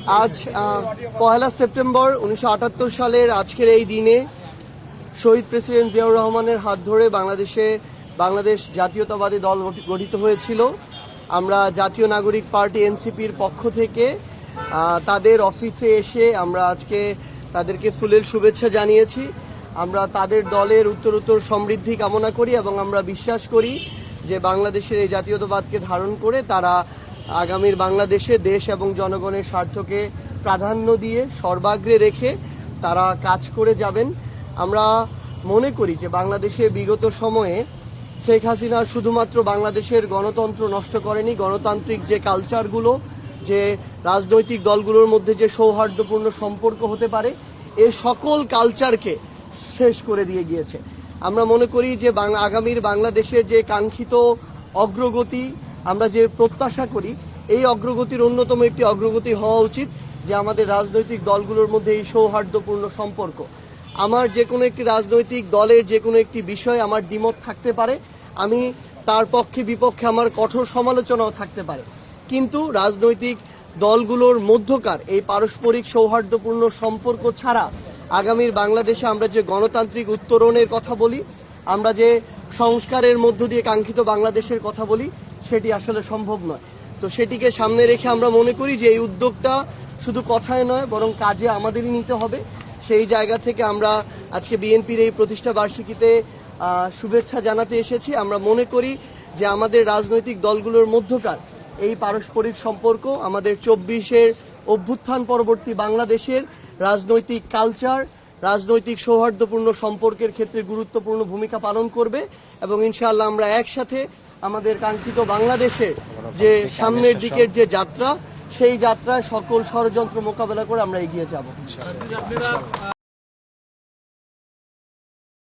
আজ 1 সেপ্টেম্বর 1978 সালের আজকের এই দিনে শহীদ প্রেসিডেন্ট জিয়াউর রহমানের হাত ধরে বাংলাদেশ জাতীয়তাবাদী দল গঠিত হয়েছিল। আমরা জাতীয় নাগরিক পার্টি এনসিপির পক্ষ থেকে তাদের অফিসে এসে আমরা আজকে তাদেরকে ফুলেল শুভেচ্ছা জানিয়েছি। আমরা তাদের দলের উত্তরোত্তর সমৃদ্ধি কামনা করি এবং আমরা বিশ্বাস করি যে বাংলাদেশের এই জাতীয়তাবাদকে ধারণ করে তারা আগামীর বাংলাদেশে দেশ এবং জনগণের স্বার্থকে প্রাধান্য দিয়ে সর্বাগ্রে রেখে তারা কাজ করে যাবেন। আমরা মনে করি যে বাংলাদেশে বিগত সময়ে শেখ হাসিনা শুধুমাত্র বাংলাদেশের গণতন্ত্র নষ্ট করেনি, গণতান্ত্রিক যে কালচারগুলো, যে রাজনৈতিক দলগুলোর মধ্যে যে সৌহার্দ্যপূর্ণ সম্পর্ক হতে পারে, এ সকল কালচারকে শেষ করে দিয়ে গিয়েছে। আমরা মনে করি যে আগামীর বাংলাদেশের যে কাঙ্ক্ষিত অগ্রগতি, আমরা যে প্রত্যাশা করি, এই অগ্রগতির অন্যতম একটি অগ্রগতি হওয়া উচিত যে আমাদের রাজনৈতিক দলগুলোর মধ্যে এই সৌহার্দ্যপূর্ণ সম্পর্ক। আমার যে কোনো একটি রাজনৈতিক দলের যে কোনো একটি বিষয়ে আমার দ্বিমত থাকতে পারে, আমি তার পক্ষে বিপক্ষে আমার কঠোর সমালোচনাও থাকতে পারে, কিন্তু রাজনৈতিক দলগুলোর মধ্যকার এই পারস্পরিক সৌহার্দ্যপূর্ণ সম্পর্ক ছাড়া আগামীর বাংলাদেশে আমরা যে গণতান্ত্রিক উত্তরণের কথা বলি, আমরা যে সংস্কারের মধ্য দিয়ে কাঙ্ক্ষিত বাংলাদেশের কথা বলি, সেটি আসলে সম্ভব নয়। তো সেটিকে সামনে রেখে আমরা মনে করি যে এই উদ্যোগটা শুধু কথায় নয় বরং কাজে আমাদেরই নিতে হবে। সেই জায়গা থেকে আমরা আজকে বিএনপির এই প্রতিষ্ঠা বার্ষিকীতে শুভেচ্ছা জানাতে এসেছি। আমরা মনে করি যে আমাদের রাজনৈতিক দলগুলোর মধ্যকার এই পারস্পরিক সম্পর্ক আমাদের 24-এর অভ্যুত্থান পরবর্তী বাংলাদেশের রাজনৈতিক কালচার, রাজনৈতিক সৌহার্দ্যপূর্ণ সম্পর্কের ক্ষেত্রে গুরুত্বপূর্ণ ভূমিকা পালন করবে এবং ইনশাআল্লাহ আমরা একসাথে আমাদের কাঙ্ক্ষিত বাংলাদেশের যে সামনের দিকের যে যাত্রা, সেই যাত্রায় সকল ষড়যন্ত্র মোকাবেলা করে আমরা এগিয়ে যাব।